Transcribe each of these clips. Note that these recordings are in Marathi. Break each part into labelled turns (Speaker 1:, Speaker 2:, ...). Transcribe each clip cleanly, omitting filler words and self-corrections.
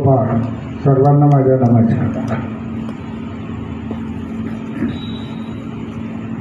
Speaker 1: गोपाळ. सर्वांना माझा नमस्कार.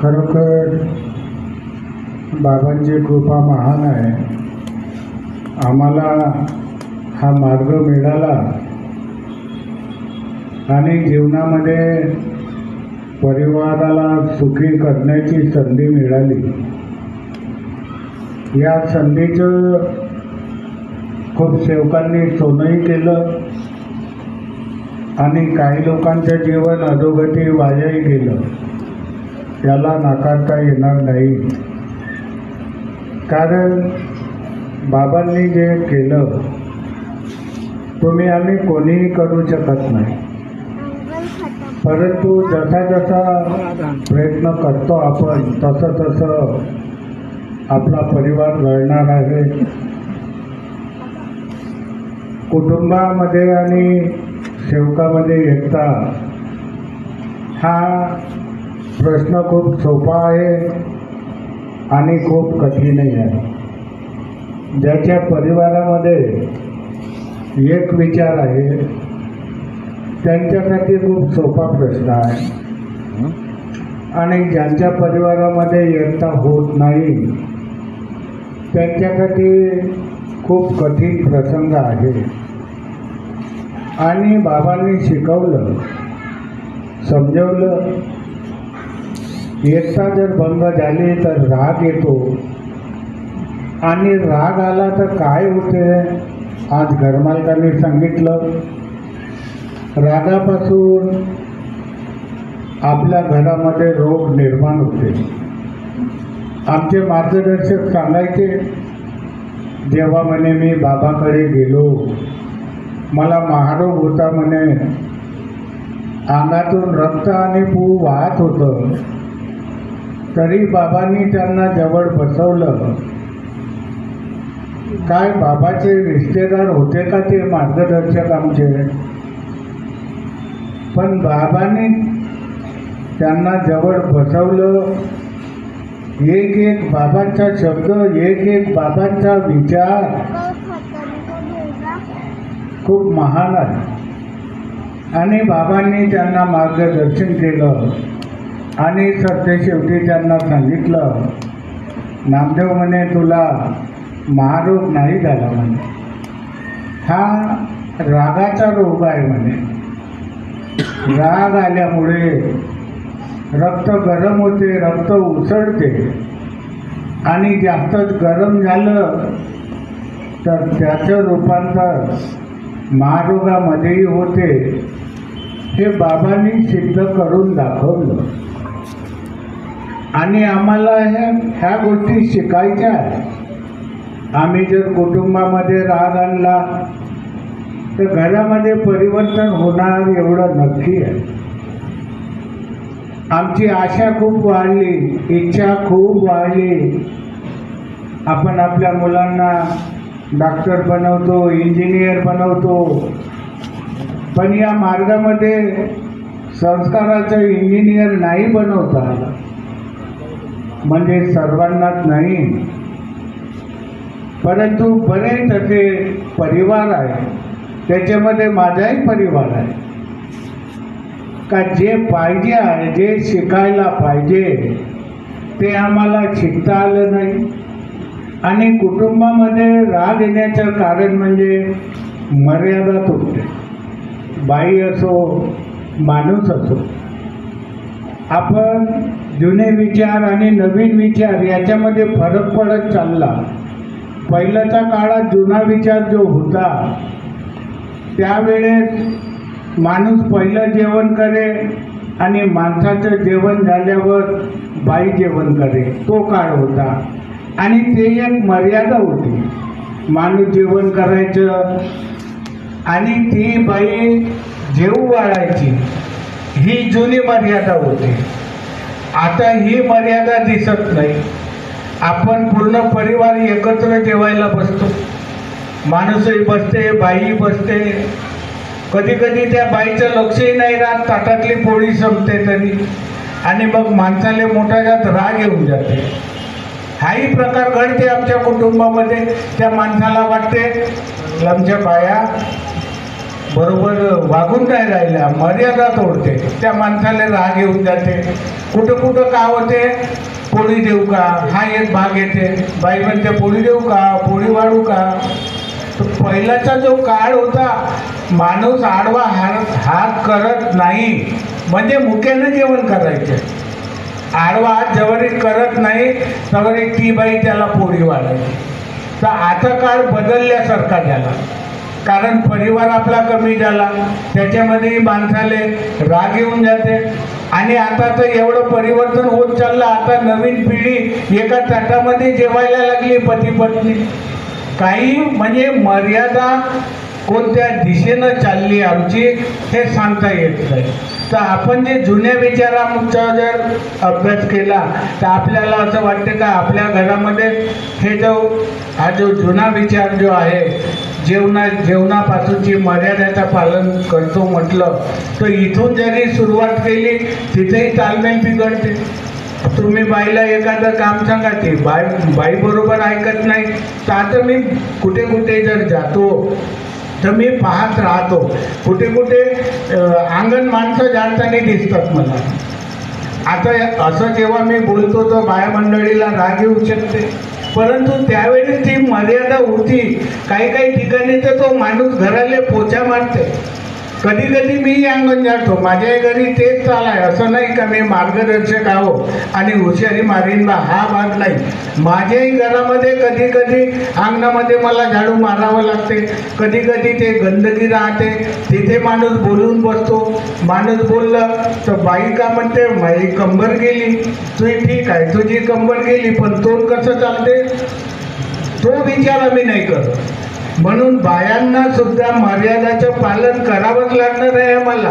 Speaker 1: खरोखर बाबांची कृपा महान आहे. आम्हाला हा मार्ग मिळाला आणि जीवनामध्ये परिवाराला सुखी करण्याची संधी मिळाली. या संधीचं खूप सेवकांनी सोनंही केलं आणि काही लोकांचं जीवन अधोगती वायाही गेलं. याला नाकारता येणार नाही. कारण बाबांनी जे केलं तुम्ही आम्ही कोणीही करू शकत नाही. परंतु जसा जसा प्रयत्न करतो आपण तसं तसं आपला परिवार घडणार आहे. कुटुंबामध्ये आणि सेवकामध्ये एकता हा प्रश्न खूप सोपा आहे आणि खूप कठीणही आहे. ज्याच्या परिवारामध्ये एक विचार आहे त्यांच्यासाठी खूप सोपा प्रश्न आहे आणि ज्यांच्या परिवारामध्ये एकता होत नाही त्यांच्यासाठी खूप कठीण प्रसंग आहे. आणि बाबांनी शिकवलं, समजवलं. एकता जर भंग झाली तर राग येतो आणि राग आला तर काय होते. आज घरमालकांनी सांगितलं, रागापासून आपल्या घरामध्ये रोग निर्माण होते. आमचे मार्गदर्शक सांगायचे, जेव्हा म्हणे मी बाबाकडे गेलो मला महारोग होता म्हणे, अंगातून रक्त आणि पू वाहत होतं, तरी बाबांनी त्यांना जवळ बसवलं. काय बाबाचे रिश्तेदार होते का ते मार्गदर्शक आमचे? पण बाबांनी त्यांना जवळ बसवलं. एक एक बाबांचा शब्द, एक एक बाबांचा विचार खूप महान आहे आणि बाबांनी त्यांना मार्गदर्शन केलं. आणि सरतेशेवटी त्यांना सांगितलं, नामदेव म्हणे तुला महारोग नाही झाला म्हणे, हा रागाचा रोग आहे म्हणे. राग आल्यामुळे रक्त गरम होते, रक्त उसळते आणि जास्तच गरम झालं तर त्याचं रूपांतर महारोगामध्येही होते. हे बाबांनी सिद्ध करून दाखवलं आणि आम्हाला ह्या गोष्टी शिकायच्या आहेत. आम्ही जर कुटुंबामध्ये राग आणला तर घरामध्ये परिवर्तन होणार एवढं नक्की आहे. आमची आशा खूप वाढली, इच्छा खूप वाढली. आपण आपल्या मुलांना डॉक्टर बनवतो, इंजिनियर बनवतो, पण या मार्गामध्ये संस्काराचं इंजिनियर नाही बनवता आलं. म्हणजे सर्वांनाच नाही, परंतु बरेच असे परिवार आहे, त्याच्यामध्ये माझाही परिवार आहे का जे पाहिजे आहे, जे शिकायला पाहिजे ते आम्हाला शिकता आलं नाही. आणि कुटुंबामध्ये राग येण्याचं कारण म्हणजे मर्यादा तुटते. बाई असो माणूस असो, आपण जुने विचार आणि नवीन विचार याच्यामध्ये फरक पडत चालला. पहिल्याच्या काळात जुना विचार जो होता त्यावेळेस माणूस पहिलं जेवण करे आणि माणसाचं जेवण झाल्यावर बाई जेवण करे, तो काळ होता. आणि ते एक मर्यादा होती. माणूस जेवण करायचं आणि ती बाई जेवू वाढायची, ही जुनी मर्यादा होती. आता ही मर्यादा दिसत नाही. आपण पूर्ण परिवार एकत्र जेवायला बसतो. माणूसही बसते, बाई बसते. कधी कधी त्या बाईचं लक्षही नाही राहत, ताटातली पोळी संपते तरी, आणि मग माणसाला मोठा जात राग येऊन जाते. हाही प्रकार घडते आमच्या कुटुंबामध्ये. त्या माणसाला वाटते आमच्या बाया बरोबर वागून नाही राहिल्या, मर्यादा तोडते, त्या माणसाला राग येऊन जाते. कुठं कुठं का होते, पोळी देऊ का, हा एक भाग येते. बाई म्हणते पोळी देऊ का, पोळी वाढू का. तर पहिलाचा जो काळ होता, माणूस आडवा हात करत नाही, म्हणजे मुख्यानं जेवण करायचे. आडवा हात जवळ करत नाही तवर ती बाई त्याला पोळी वाढायची. तर आता काळ बदलल्यासारखा झाला, कारण परिवार आपला कमी झाला, त्याच्यामध्ये माणसाले राग येऊन जाते. आणि आता तर एवढं परिवर्तन होत चाललं, आता नवीन पिढी एका ताटामध्ये जेवायला लागली पती पत्नी. काही म्हणजे मर्यादा कोणत्या दिशेनं चालली आमची हे सांगता येत नाही. तर आपण जे जुन्या विचारांचा जर अभ्यास केला तर आपल्याला असं वाटतं का आपल्या घरामध्ये हा जो जुना विचार जो आहे, जेवणापासूनची मर्यादेचं पालन करतो म्हटलं, तर इथून जरी सुरुवात केली तिथेही तालमेल बिघडते. तुम्ही बाईला एखादं काम सांगा, ती बाई बरोबर ऐकत नाही. तर आता मी कुठे कुठे जर जातो तर मी पाहत राहतो, कुठे कुठे अंगण माणसं जाणताना दिसतात मला. आता असं जेव्हा मी बोलतो तर बाया मंडळीला राग येऊ शकते, परंतु त्यावेळेस ती मर्यादा होती. काही काही ठिकाणी तर तो माणूस घराले पोचा मारते. कधी कधी मी अंगण जातो, माझ्या घरी तेच चालाय. असं नाही का मी मार्गदर्शक आहो आणि हुशारी मारीन बा, हा भाग नाही. माझ्याही घरामध्ये कधी कधी अंगणामध्ये मला झाडू मारावं लागते. कधी कधी ते गंदगी राहते, तिथे माणूस बोलून बसतो. माणूस बोललं तर बाई का म्हणते, माझी कंबर गेली. तुझी ठीक आहे, तुझी कंबर गेली, पण तोंड कसं चालते तो विचार आम्ही नाही करत. म्हणून बायांना सुद्धा मर्यादाचं पालन करावंच लागणार आहे आम्हाला.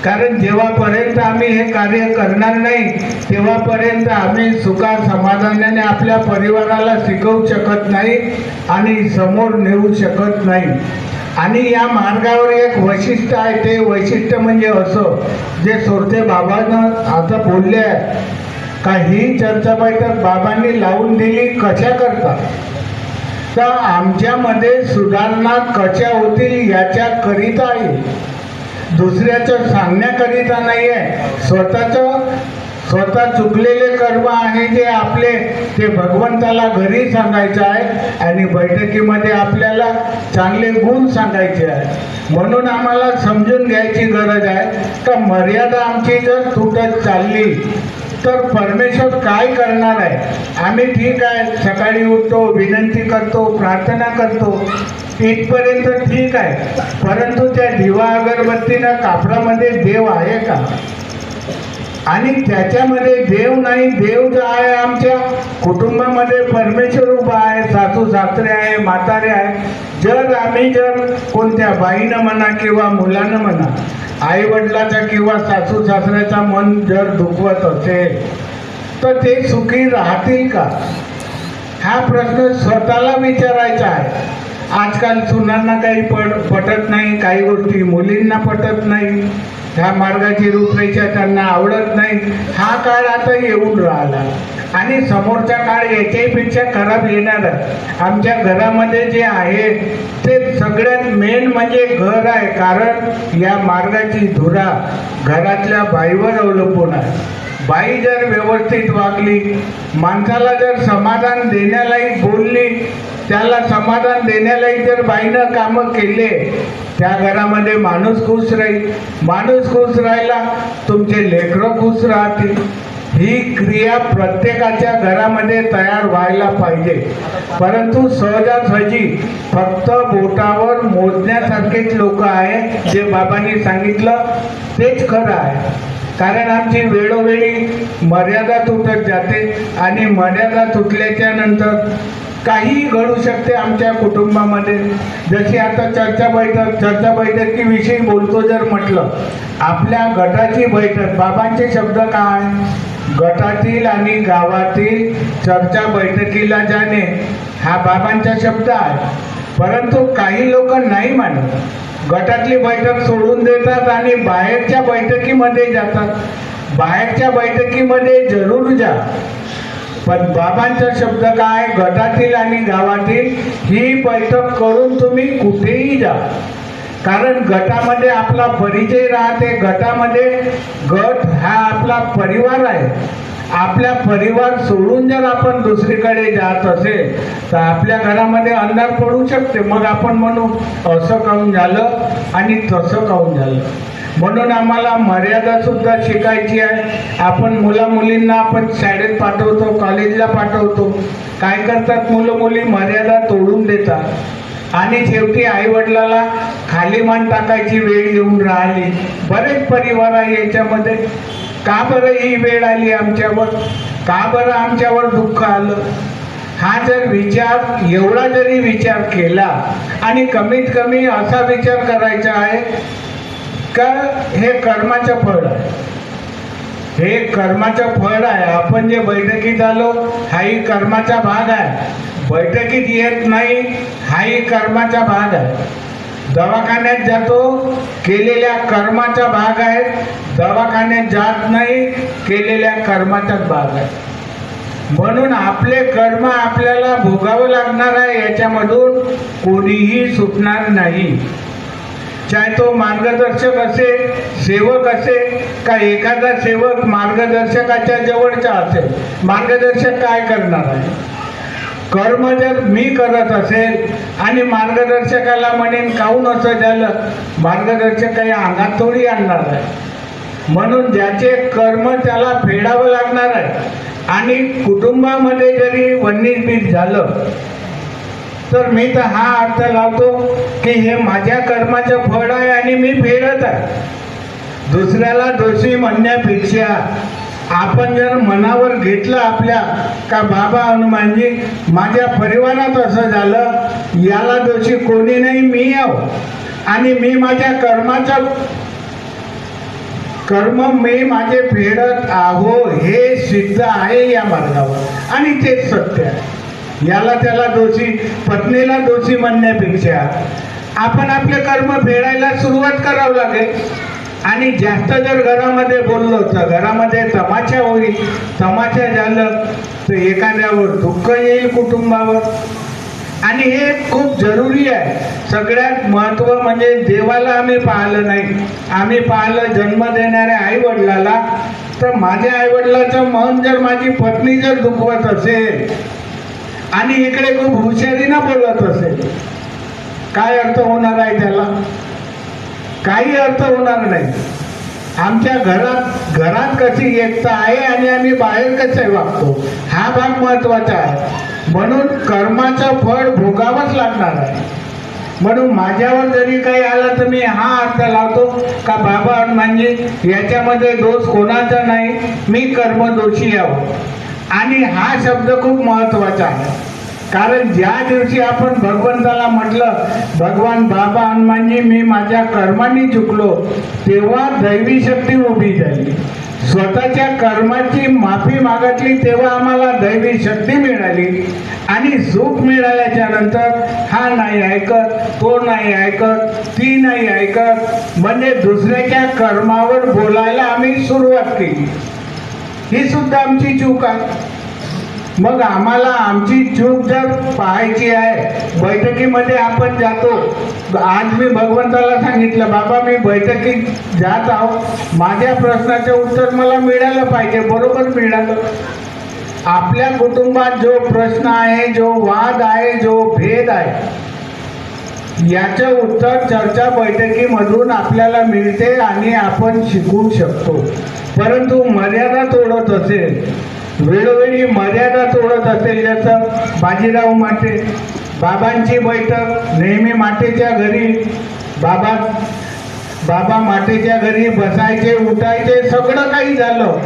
Speaker 1: कारण जेव्हापर्यंत आम्ही हे कार्य करणार नाही तेव्हापर्यंत आम्ही सुखा समाधानाने आपल्या परिवाराला शिकवू शकत नाही आणि समोर नेऊ शकत नाही. आणि या मार्गावर एक वैशिष्ट्य आहे, ते वैशिष्ट्य म्हणजे असं जे सोरते बाबांना आता बोलले आहे का, ही चर्चा बैठक बाबांनी लावून दिली कशा करता, तर आमच्यामध्ये सुधारणा कशा होतील याच्याकरिता आहे, दुसऱ्याचं सांगण्याकरिता नाही आहे. स्वतः चुकलेले कर्म आहे जे आपले, ते भगवंताला घरी सांगायचं आहे आणि बैठकीमध्ये आपल्याला चांगले गुण सांगायचे आहे. म्हणून आम्हाला समजून घ्यायची गरज आहे का मर्यादा आमची जर तुटत चालली तर परमेश्वर काय करणार आहे. आम्ही ठीक आहे, सकाळी उठतो, विनंती करतो, प्रार्थना करतो, इथपर्यंत ठीक आहे, परंतु त्या दिवा अगरबत्तीनं कापडामध्ये देव आहे का. आणि त्याच्यामध्ये देव नाही, देव जो आहे आमच्या कुटुंबामध्ये परमेश्वर उभा आहे, सासू सासरे आहे, म्हातारे आहे. आम्ही कोणत्या बाईनं म्हणा किंवा मुलानं म्हणा, आई वडिलाचा किंवा सासू सासऱ्याचा मन जर दुखवत असेल तर ते सुखी राहतील का, हा प्रश्न स्वतःला विचारायचा आहे. आजकाल सुनांना काही पटत नाही, काही गोष्टी मुलींना पटत नाही, ह्या मार्गाची रूपरेषा त्यांना आवडत नाही. हा काळ आता येऊन राहिला आणि समोरचा काळ याच्यापेक्षा खराब येणार आहे. आमच्या घरामध्ये जे आहे ते सगळ्यात मेन म्हणजे घर आहे, कारण या मार्गाची धुरा घरातल्या बाईवर अवलंबून आहे. बाई जर व्यवस्थित वागली, माणसाला जर समाधान देण्यालायक बोलली, त्याला समाधान देण्यालायक जर बाईनं कामं केले, त्या घरामध्ये माणूस खुश राहील. माणूस खुश राहिला, तुमचे लेकरं खुश राहतील. ही क्रिया प्रत्येकाच्या घरामध्ये तयार व्हायला पाहिजे. परंतु सहजासहजी फक्त बोटावर मोजण्यासारखेच लोक आहे. जे बाबांनी सांगितलं तेच खरं आहे, कारण आमची वेळोवेळी मर्यादा तुटत जाते आणि मर्यादा तुटल्याच्या नंतर काही घडू शकते आमच्या कुटुंबामध्ये. जशी आता चर्चा बैठकीविषयी बोलतो जर म्हटलं, आपल्या गटाची बैठक, बाबांचे शब्द काय, गटातील आणि गावातील चर्चा बैठकीला जाणे, हा बाबांचा शब्द आहे. परंतु काही लोक नाही मानत, गटातली बैठक सोडून देतात आणि बाहेरच्या बैठकीमध्ये जातात. बाहेरच्या बैठकीमध्ये जरूर जा, पण बाबांचा शब्द काय, गटातील आणि गावातील ही बैठक करून तुम्ही कुठेही जा. कारण गटामध्ये आपला परिचय राहते. गटामध्ये गट हा आपला परिवार आहे. आपल्या परिवार सोडून जर आपण दुसरीकडे जात असेल तर आपल्या घरामध्ये अंधार पडू शकते. मग आपण म्हणू असं काहून झालं आणि तसं काहून झालं. म्हणून आम्हाला मर्यादा सुद्धा शिकायची आहे. आपण मुलामुलींना आपण शाळेत पाठवतो, कॉलेजला पाठवतो. काय करतात मुलं मुली? मर्यादा तोडून देतात आणि शेवटी आईवडिलाला खाली मान टाकायची वेळ येऊन राहिली. बरेच परिवार आहे याच्यामध्ये. का बरं ही वेळ आली आमच्यावर? का बरं आमच्यावर दुःख आलं? हा जर विचार, एवढा जरी विचार केला आणि कमीत कमी असा विचार करायचा आहे का हे कर्माचं फळ आहे. हे कर्माचं फळ आहे. आपण जे बैठकीत आलो हाही कर्माचा भाग आहे. बैठकीत येत नाही हाही कर्माचा भाग आहे. दवाखान्यात जातो केलेल्या कर्माचा भाग आहे. दवाखान्यात जात नाही केलेल्या कर्माचाच भाग आहे. म्हणून आपले कर्म आपल्याला भोगावं लागणार आहे. याच्यामधून कोणीही सुटणार नाही. चाहे तो मार्गदर्शक असे, सेवक असे, का एखादा सेवक मार्गदर्शकाच्या जवळचा असेल. मार्गदर्शक काय करणार आहे? कर्म जर मी करत असेल आणि मार्गदर्शकाला म्हणेन काहून असं झालं, मार्गदर्शक काही अंगात थोडी आणणार आहे. म्हणून ज्याचे कर्म त्याला फेडावं लागणार आहे. आणि कुटुंबामध्ये जरी वन्नीबीज झालं तर मी तर हा अर्थ लावतो की हे माझ्या कर्माचं फळ आहे आणि मी फेडत आहे. दुसऱ्याला दोषी म्हणण्यापेक्षा आपण जर मनावर घेतलं आपल्या का बाबा हनुमानजी माझ्या परिवारात असं झालं, याला दोषी कोणी नाही, मी आहो आणि मी माझ्या कर्म मी माझे फेडत आहो हे सिद्ध आहे या मार्गावर आणि तेच सत्य आहे. याला त्याला दोषी, पत्नीला दोषी म्हणण्यापेक्षा आपण आपले कर्म फेडायला सुरुवात करावं लागेल. आणि जास्त जर घरामध्ये बोललो तर घरामध्ये तमाशा होईल. तमाशा झालं तर एखाद्यावर दुःख येईल कुटुंबावर. आणि हे खूप जरुरी आहे. सगळ्यात महत्त्व म्हणजे देवाला आम्ही पाहिलं नाही, आम्ही पाहिलं जन्म देणाऱ्या आईवडिलाला. तर माझ्या आईवडिलाचं मन जर माझी पत्नी जर दुखवत असेल आणि इकडे खूप हुशारीनं बोलत असेल, काय अर्थ होणार आहे त्याला? काही अर्थ होणार नाही. आमच्या घरात कशी एकता आहे आणि आम्ही बाहेर कसे वागतो हा भाग महत्त्वाचा आहे. म्हणून कर्माचं फळ भोगावंच लागणार आहे. म्हणून माझ्यावर जरी काही आलं तर मी हा अर्थ लावतो का बाबा हनुमानजी याच्यामध्ये दोष कोणाचा नाही, मी कर्मदोषी आहो. आणि हा शब्द खूप महत्त्वाचा आहे. कारण ज्या दिवशी आपण भगवंताला म्हटलं भगवान बाबा हनुमानजी मी माझ्या कर्मांनी चुकलो, तेव्हा दैवी शक्ती उभी झाली. स्वतःच्या कर्माची माफी मागितली तेव्हा आम्हाला दैवी शक्ती मिळाली. आणि सुख मिळाल्याच्या नंतर हा नाही ऐकत, तो नाही ऐकत, ती नाही ऐकत, म्हणजे दुसऱ्याच्या कर्मावर बोलायला आम्ही सुरुवात केली. ही सुद्धा आमची चूक आहे. मग आम्हाला आमची चूक जर पाहायची आहे, बैठकीमध्ये आपण जातो. आज मी भगवंताला सांगितलं बाबा मी बैठकीत जात आहो, माझ्या प्रश्नाचं उत्तर मला मिळालं पाहिजे. बरोबर मिळालं. आपल्या कुटुंबात जो प्रश्न आहे, जो वाद आहे, जो भेद आहे, याचं उत्तर चर्चा बैठकीमधून आपल्याला मिळते आणि आपण शिकू शकतो. परंतु मर्यादा तोडत असेल, वेळोवेळी मर्यादा तोडत असेल, जसं बाजीराव माटे, बाबांची बैठक नेहमी माटेच्या घरी, बाबा माटेच्या घरी बसायचे, उठायचे, सगळं काही झालं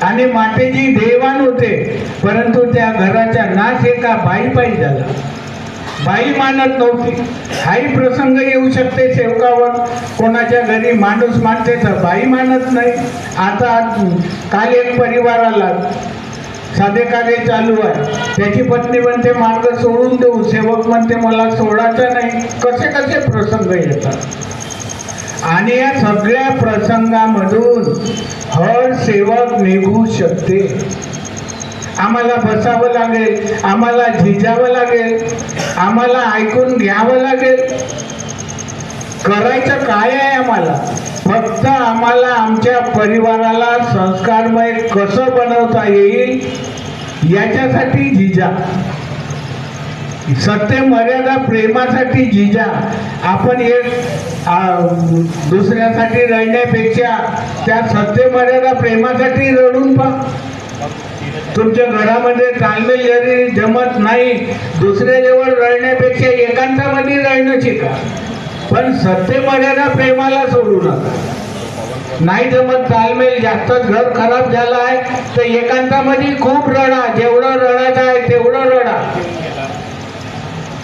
Speaker 1: आणि माटेजी देवान होते. परंतु त्या घराचा नाश एका बाईपायी झाला. बाई मानत नव्हती. हाही प्रसंग येऊ शकते सेवकावर. कोणाच्या घरी माणूस मानते तर बाई मानत नाही. आता काल एक परिवार आला, साधे कार्य चालू आहे, त्याची पत्नी म्हणते मार्ग सोडून देऊ, सेवक म्हणते मला सोडायचं नाही. कसे कसे प्रसंग येतात. आणि या सगळ्या प्रसंगामधून हर सेवक निघू शकते. आम्हाला बसावं लागेल, आम्हाला झिजावं लागेल, आम्हाला ऐकून घ्यावं लागेल. करायचं काय आहे आम्हाला? फक्त आम्हाला आमच्या परिवाराला संस्कारमय कसं बनवता येईल याच्यासाठी जिजा, सत्य मर्यादा प्रेमासाठी जिजा. आपण एक दुसऱ्यासाठी रडण्यापेक्षा त्या सत्य मर्यादा प्रेमासाठी रडून पहा. तुमच्या घरामध्ये ताळमेल जरी जमत नाही, दुसऱ्याजवळ रडण्यापेक्षा एकांतामध्ये रडणं शिका, पण सत्य मर्यादा प्रेमाला सोडू नका. नाही जमत ताळमेल, जास्त घर खराब झालं आहे तर एकांतामध्ये खूप रडा, जेवढं रडायचं आहे तेवढं रडा.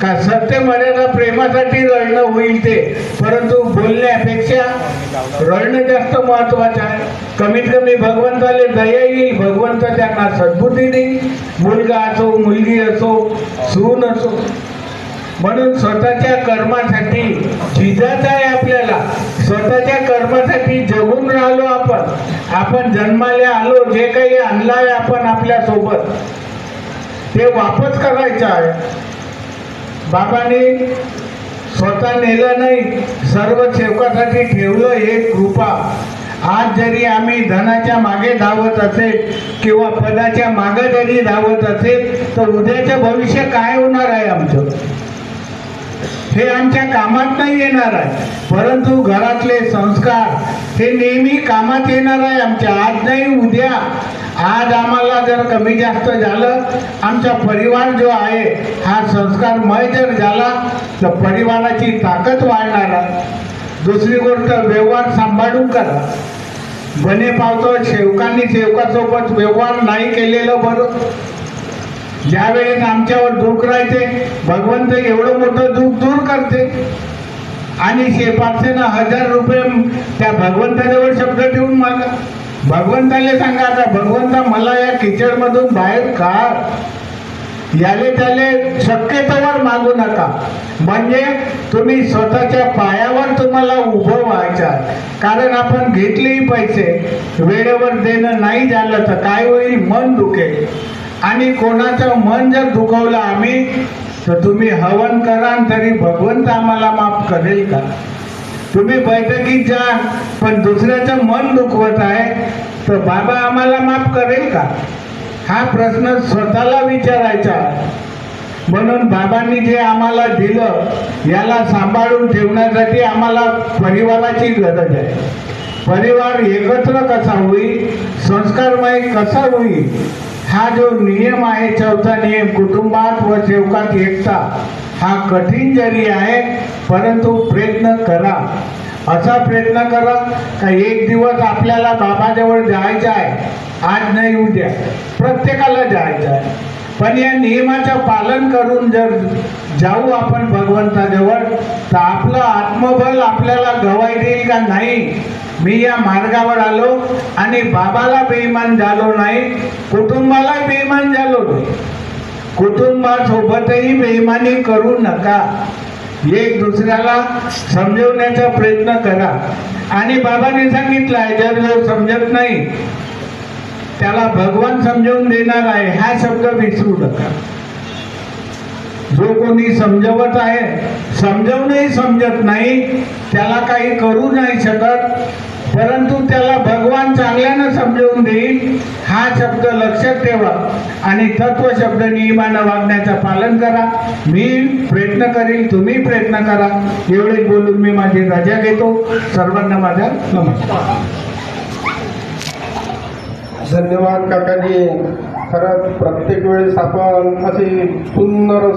Speaker 1: का सत्य मर्यादा प्रेमासाठी रडणं होईल ते, परंतु बोलण्यापेक्षा रडणं जास्त महत्वाचं आहे. कमीत कमी भगवंताला दया येईल, भगवंत त्यांना सद्बुद्धी देईल, मुलगा असो मुलगी असो सून असो. म्हणून स्वतःच्या कर्मासाठी जिजायचं आहे आपल्याला. स्वतःच्या कर्मासाठी जगून राहिलो आपण जन्माला आलो, जे काही आणलं आहे आपण आपल्या सोबत ते वापस करायचं आहे. बाबांनी स्वतः नेलं नाही, सर्व सेवकासाठी ठेवलं, हे कृपा. आज जरी आम्ही धनाच्या मागे धावत असेल किंवा पदाच्या मागे जरी धावत असेल तर उद्याचं भविष्य काय होणार आहे आमचं हे आमच्या कामात नाही येणार आहे. परंतु घरातले संस्कार हे नेहमी कामात येणार आहे आमच्या, आज नाही उद्या. आज आम्हाला जर कमी जास्त झालं, आमचा परिवार जो आहे हा संस्कारमय जर झाला तर परिवाराची ताकद वाढणार आहे. दुसरी गोष्ट, व्यवहार सांभाळून करा. बने पावतो सेवकांनी सेवकासोबत व्यवहार नाही केलेलं बरं. ज्या वेळेस आमच्यावर दुःख राहते, भगवंत एवढं मोठं दुःख दूर करते आणि शेपारसेनं 1000 रुपये त्या भगवंताजवळ शब्द ठेवून मागा. भगवंताला सांगा का भगवंता मला या किचडमधून बाहेर काढ. याले त्याले शक्यतोवर मागू नका. म्हणजे तुम्ही स्वतःच्या पायावर तुम्हाला उभं व्हायचं आहे. कारण आपण घेतलेही पैसे वेळेवर देणं नाही झालं तर काय होईल? मन दुखेल. आणि कोणाचं मन जर दुखवलं आम्ही तर तुम्ही हवन कराल तरी भगवंत आम्हाला माफ करेल का? तुम्ही बैठकीत जा पण दुसऱ्याचं मन दुखवत आहे तर बाबा आम्हाला माफ करेल का? हा प्रश्न स्वतःला विचारायचा. म्हणून बाबांनी जे आम्हाला दिलं याला सांभाळून ठेवण्यासाठी आम्हाला परिवाराची गरज आहे. परिवार एकत्र कसा होईल, संस्कारमय कसा होईल, हा जो नियम आहे, चौथा नियम, कुटुंबात व सेवकात एकता, हा कठीण जरी आहे परंतु प्रयत्न करा. असा प्रयत्न करा का एक दिवस आपल्याला बाबाजवळ जायचं आहे, आज नाही उद्या प्रत्येकाला जायचं आहे. पण या नियमाचं पालन करून जर जाऊ आपण भगवंताजवळ तर आपलं आत्मबल आपल्याला गवाई देईल का? नाही. मी या मार्गावर आलो आणि बाबाला बेईमान झालो नाही, कुटुंबालाही बेईमान झालो नाही. कुटुंबासोबतही बेईमानी करू नका. एक दुसऱ्याला समजवण्याचा प्रयत्न करा. आणि बाबांनी सांगितलं आहे जर जो समजत नाही त्याला भगवान समजवून देणार आहे, हा शब्द विसरू नका. जो कोणी समजवत आहे, समजवूनही समजत नाही, त्याला काही करू नाही शकत, परंतु त्याला भगवान चांगल्यानं समजवून देईल, हा शब्द लक्षात ठेवा. आणि तत्व शब्द नियमानं वागण्याचं पालन करा. मी प्रयत्न करील, तुम्ही प्रयत्न करा. एवढे बोलून मी माझी रजा घेतो. सर्वांना माझा नमस्कार.
Speaker 2: धन्यवाद काकाजी. खरंच प्रत्येक वेळेस आपण अशी सुंदर